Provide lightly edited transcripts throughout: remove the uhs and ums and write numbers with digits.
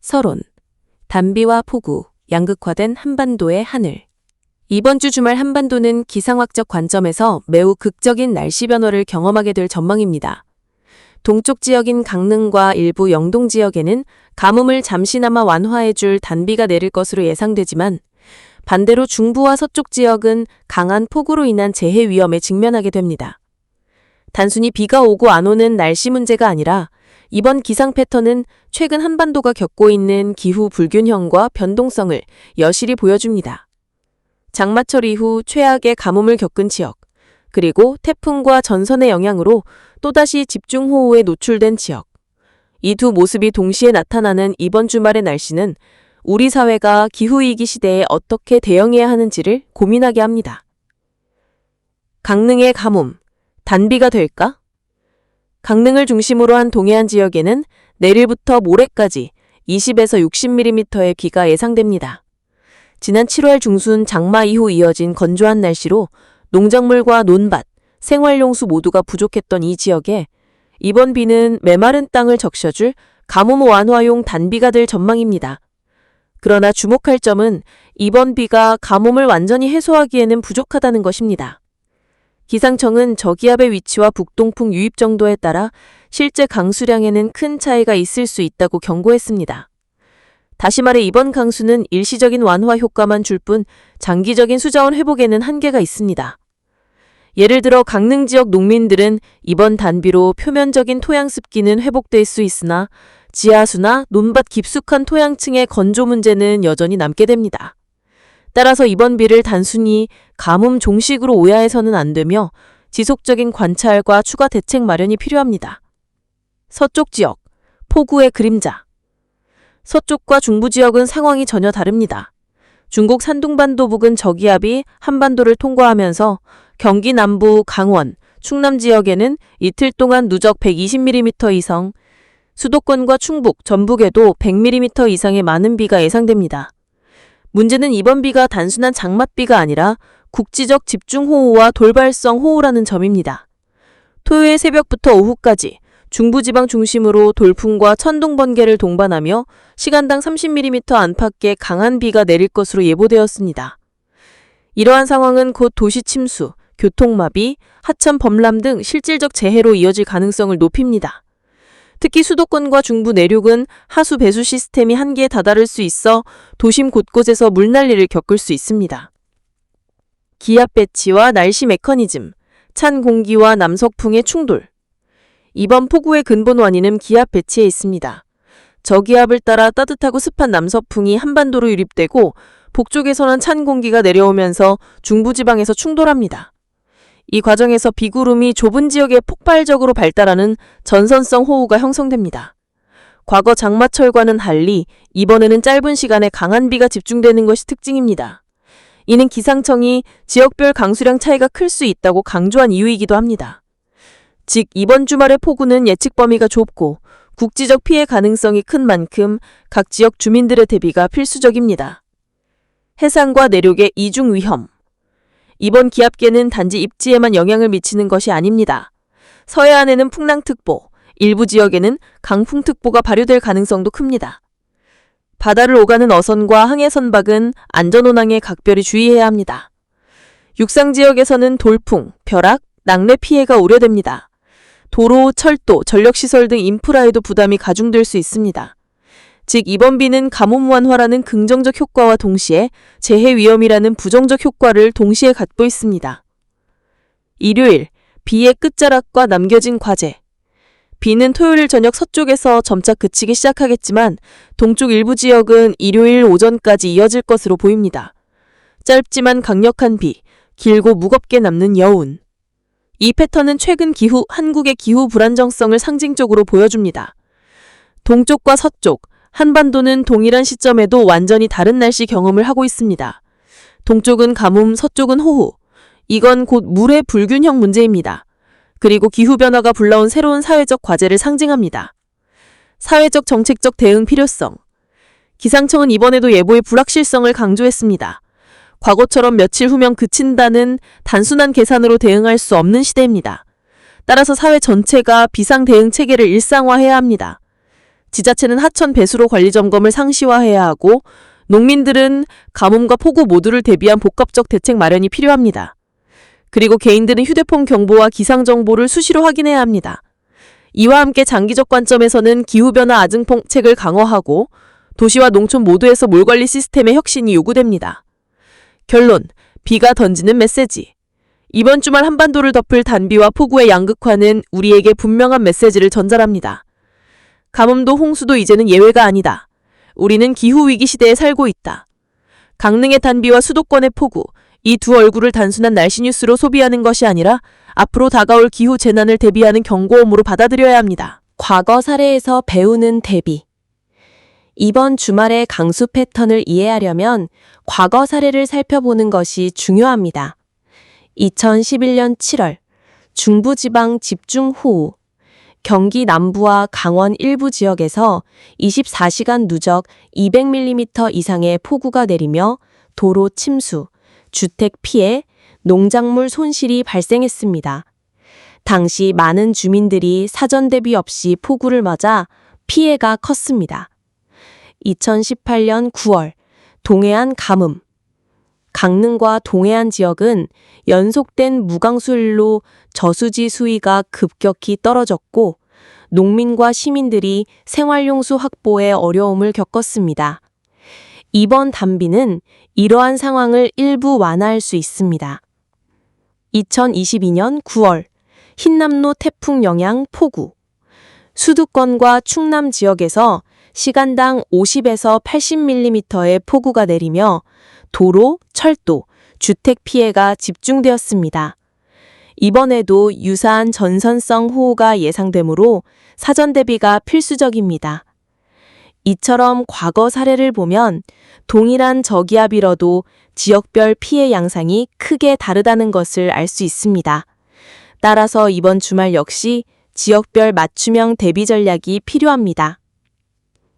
서론, 단비와 폭우, 양극화된 한반도의 하늘. 이번 주 주말 한반도는 기상학적 관점에서 매우 극적인 날씨 변화를 경험하게 될 전망입니다. 동쪽 지역인 강릉과 일부 영동 지역에는 가뭄을 잠시나마 완화해줄 단비가 내릴 것으로 예상되지만 반대로 중부와 서쪽 지역은 강한 폭우로 인한 재해 위험에 직면하게 됩니다. 단순히 비가 오고 안 오는 날씨 문제가 아니라 이번 기상 패턴은 최근 한반도가 겪고 있는 기후 불균형과 변동성을 여실히 보여줍니다. 장마철 이후 최악의 가뭄을 겪은 지역, 그리고 태풍과 전선의 영향으로 또다시 집중호우에 노출된 지역. 이 두 모습이 동시에 나타나는 이번 주말의 날씨는 우리 사회가 기후위기 시대에 어떻게 대응해야 하는지를 고민하게 합니다. 강릉의 가뭄, 단비가 될까? 강릉을 중심으로 한 동해안 지역에는 내일부터 모레까지 20에서 60mm의 비가 예상됩니다. 지난 7월 중순 장마 이후 이어진 건조한 날씨로 농작물과 논밭, 생활용수 모두가 부족했던 이 지역에 이번 비는 메마른 땅을 적셔줄 가뭄 완화용 단비가 될 전망입니다. 그러나 주목할 점은 이번 비가 가뭄을 완전히 해소하기에는 부족하다는 것입니다. 기상청은 저기압의 위치와 북동풍 유입 정도에 따라 실제 강수량에는 큰 차이가 있을 수 있다고 경고했습니다. 다시 말해 이번 강수는 일시적인 완화 효과만 줄 뿐 장기적인 수자원 회복에는 한계가 있습니다. 예를 들어 강릉 지역 농민들은 이번 단비로 표면적인 토양 습기는 회복될 수 있으나 지하수나 논밭 깊숙한 토양층의 건조 문제는 여전히 남게 됩니다. 따라서 이번 비를 단순히 가뭄 종식으로 오해해서는 안 되며 지속적인 관찰과 추가 대책 마련이 필요합니다. 서쪽 지역, 폭우의 그림자. 서쪽과 중부 지역은 상황이 전혀 다릅니다. 중국 산둥반도 부근 저기압이 한반도를 통과하면서 경기 남부 강원, 충남 지역에는 이틀 동안 누적 120mm 이상, 수도권과 충북, 전북에도 100mm 이상의 많은 비가 예상됩니다. 문제는 이번 비가 단순한 장맛비가 아니라 국지적 집중호우와 돌발성 호우라는 점입니다. 토요일 새벽부터 오후까지 중부지방 중심으로 돌풍과 천둥 번개를 동반하며 시간당 30mm 안팎의 강한 비가 내릴 것으로 예보되었습니다. 이러한 상황은 곧 도시 침수, 교통마비, 하천 범람 등 실질적 재해로 이어질 가능성을 높입니다. 특히 수도권과 중부 내륙은 하수 배수 시스템이 한계에 다다를 수 있어 도심 곳곳에서 물난리를 겪을 수 있습니다. 기압 배치와 날씨 메커니즘, 찬 공기와 남석풍의 충돌. 이번 폭우의 근본 원인은 기압 배치에 있습니다. 저기압을 따라 따뜻하고 습한 남서풍이 한반도로 유입되고 북쪽에서는 찬 공기가 내려오면서 중부지방에서 충돌합니다. 이 과정에서 비구름이 좁은 지역에 폭발적으로 발달하는 전선성 호우가 형성됩니다. 과거 장마철과는 달리 이번에는 짧은 시간에 강한 비가 집중되는 것이 특징입니다. 이는 기상청이 지역별 강수량 차이가 클 수 있다고 강조한 이유이기도 합니다. 즉 이번 주말의 폭우는 예측 범위가 좁고 국지적 피해 가능성이 큰 만큼 각 지역 주민들의 대비가 필수적입니다. 해상과 내륙의 이중 위험. 이번 기압계는 단지 입지에만 영향을 미치는 것이 아닙니다. 서해안에는 풍랑특보, 일부 지역에는 강풍특보가 발효될 가능성도 큽니다. 바다를 오가는 어선과 항해 선박은 안전운항에 각별히 주의해야 합니다. 육상 지역에서는 돌풍, 벼락, 낙뢰 피해가 우려됩니다. 도로, 철도, 전력시설 등 인프라에도 부담이 가중될 수 있습니다. 즉 이번 비는 가뭄 완화라는 긍정적 효과와 동시에 재해 위험이라는 부정적 효과를 동시에 갖고 있습니다. 일요일, 비의 끝자락과 남겨진 과제. 비는 토요일 저녁 서쪽에서 점차 그치기 시작하겠지만 동쪽 일부 지역은 일요일 오전까지 이어질 것으로 보입니다. 짧지만 강력한 비, 길고 무겁게 남는 여운. 이 패턴은 최근 한국의 기후 불안정성을 상징적으로 보여줍니다. 동쪽과 서쪽, 한반도는 동일한 시점에도 완전히 다른 날씨 경험을 하고 있습니다. 동쪽은 가뭄, 서쪽은 호우. 이건 곧 물의 불균형 문제입니다. 그리고 기후변화가 불러온 새로운 사회적 과제를 상징합니다. 사회적 정책적 대응 필요성. 기상청은 이번에도 예보의 불확실성을 강조했습니다. 과거처럼 며칠 후면 그친다는 단순한 계산으로 대응할 수 없는 시대입니다. 따라서 사회 전체가 비상 대응 체계를 일상화해야 합니다. 지자체는 하천 배수로 관리 점검을 상시화해야 하고 농민들은 가뭄과 폭우 모두를 대비한 복합적 대책 마련이 필요합니다. 그리고 개인들은 휴대폰 경보와 기상 정보를 수시로 확인해야 합니다. 이와 함께 장기적 관점에서는 기후변화 아증폭책을 강화하고 도시와 농촌 모두에서 몰관리 시스템의 혁신이 요구됩니다. 결론, 비가 던지는 메시지. 이번 주말 한반도를 덮을 단비와 폭우의 양극화는 우리에게 분명한 메시지를 전달합니다. 가뭄도 홍수도 이제는 예외가 아니다. 우리는 기후위기 시대에 살고 있다. 강릉의 단비와 수도권의 폭우, 이 두 얼굴을 단순한 날씨 뉴스로 소비하는 것이 아니라 앞으로 다가올 기후 재난을 대비하는 경고음으로 받아들여야 합니다. 과거 사례에서 배우는 대비. 이번 주말의 강수 패턴을 이해하려면 과거 사례를 살펴보는 것이 중요합니다. 2011년 7월 중부지방 집중호우, 경기 남부와 강원 일부 지역에서 24시간 누적 200mm 이상의 폭우가 내리며 도로 침수, 주택 피해, 농작물 손실이 발생했습니다. 당시 많은 주민들이 사전 대비 없이 폭우를 맞아 피해가 컸습니다. 2018년 9월 동해안 가뭄. 강릉과 동해안 지역은 연속된 무강수일로 저수지 수위가 급격히 떨어졌고 농민과 시민들이 생활용수 확보에 어려움을 겪었습니다. 이번 단비는 이러한 상황을 일부 완화할 수 있습니다. 2022년 9월 흰남노 태풍 영향 폭우. 수도권과 충남 지역에서 시간당 50에서 80mm의 폭우가 내리며 도로, 철도, 주택 피해가 집중되었습니다. 이번에도 유사한 전선성 호우가 예상되므로 사전 대비가 필수적입니다. 이처럼 과거 사례를 보면 동일한 저기압이라도 지역별 피해 양상이 크게 다르다는 것을 알 수 있습니다. 따라서 이번 주말 역시 지역별 맞춤형 대비 전략이 필요합니다.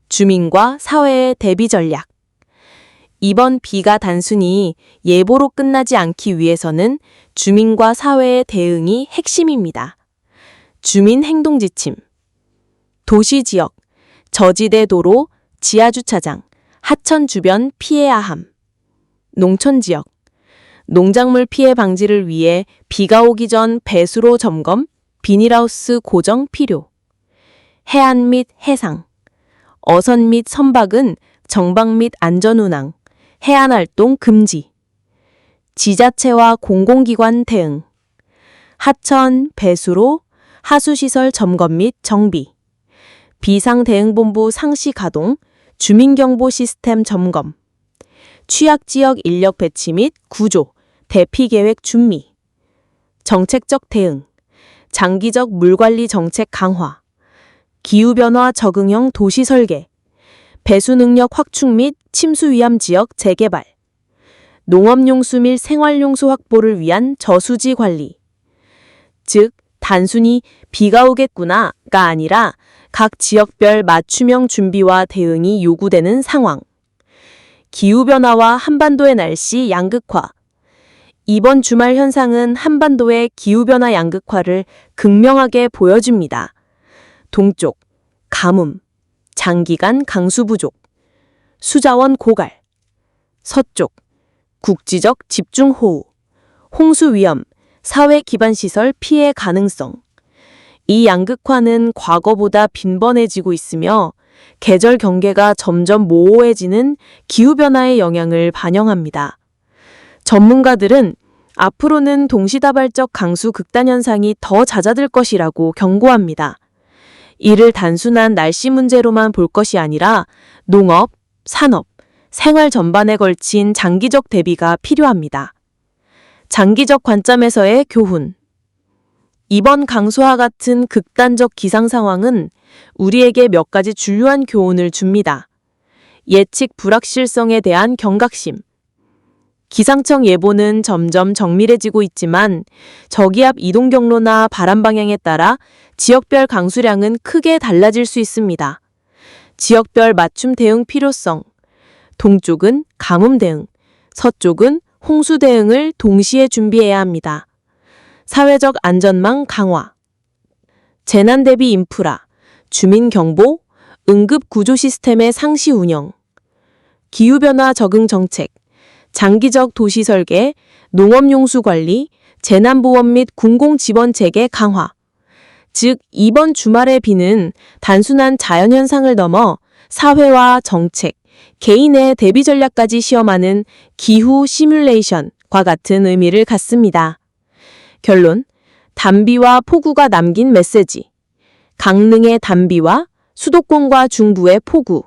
주민과 사회의 대비 전략. 이번 비가 단순히 예보로 끝나지 않기 위해서는 주민과 사회의 대응이 핵심입니다. 주민 행동 지침. 도시 지역, 저지대 도로, 지하주차장, 하천 주변 피해야 함. 농촌 지역, 농작물 피해 방지를 위해 비가 오기 전 배수로 점검, 비닐하우스 고정 필요. 해안 및 해상, 어선 및 선박은 정박 및 안전운항, 해안활동 금지. 지자체와 공공기관 대응. 하천, 배수로, 하수시설 점검 및 정비. 비상대응본부 상시 가동, 주민경보 시스템 점검. 취약지역 인력 배치 및 구조, 대피계획 준비. 정책적 대응. 장기적 물관리 정책 강화. 기후변화 적응형 도시 설계. 배수 능력 확충 및 침수 위험 지역 재개발. 농업용수 및 생활용수 확보를 위한 저수지 관리. 즉, 단순히 비가 오겠구나가 아니라 각 지역별 맞춤형 준비와 대응이 요구되는 상황. 기후변화와 한반도의 날씨 양극화. 이번 주말 현상은 한반도의 기후변화 양극화를 극명하게 보여줍니다. 동쪽, 가뭄, 장기간 강수 부족, 수자원 고갈. 서쪽, 국지적 집중호우, 홍수 위험, 사회 기반 시설 피해 가능성. 이 양극화는 과거보다 빈번해지고 있으며 계절 경계가 점점 모호해지는 기후변화의 영향을 반영합니다. 전문가들은 앞으로는 동시다발적 강수 극단 현상이 더 잦아들 것이라고 경고합니다. 이를 단순한 날씨 문제로만 볼 것이 아니라 농업, 산업, 생활 전반에 걸친 장기적 대비가 필요합니다. 장기적 관점에서의 교훈. 이번 강수와 같은 극단적 기상 상황은 우리에게 몇 가지 중요한 교훈을 줍니다. 예측 불확실성에 대한 경각심. 기상청 예보는 점점 정밀해지고 있지만 저기압 이동 경로나 바람 방향에 따라 지역별 강수량은 크게 달라질 수 있습니다. 지역별 맞춤 대응 필요성. 동쪽은 가뭄 대응, 서쪽은 홍수 대응을 동시에 준비해야 합니다. 사회적 안전망 강화. 재난 대비 인프라, 주민 경보, 응급 구조 시스템의 상시 운영, 기후변화 적응 정책, 장기적 도시 설계, 농업용수 관리, 재난보험 및 공공지원 체계 강화. 즉, 이번 주말의 비는 단순한 자연현상을 넘어 사회와 정책, 개인의 대비 전략까지 시험하는 기후 시뮬레이션과 같은 의미를 갖습니다. 결론, 단비와 폭우가 남긴 메시지. 강릉의 단비와 수도권과 중부의 폭우.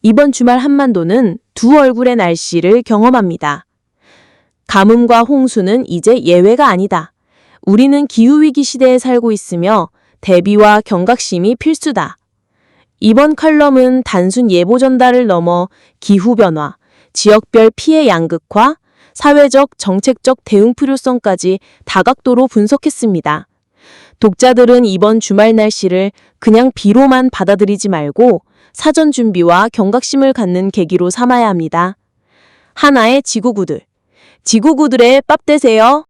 이번 주말 한반도는 두 얼굴의 날씨를 경험합니다. 가뭄과 홍수는 이제 예외가 아니다. 우리는 기후위기 시대에 살고 있으며 대비와 경각심이 필수다. 이번 칼럼은 단순 예보 전달을 넘어 기후변화, 지역별 피해 양극화, 사회적, 정책적 대응 필요성까지 다각도로 분석했습니다. 독자들은 이번 주말 날씨를 그냥 비로만 받아들이지 말고 사전 준비와 경각심을 갖는 계기로 삼아야 합니다. 하나의 지구구들. 지구구들의 밥 되세요.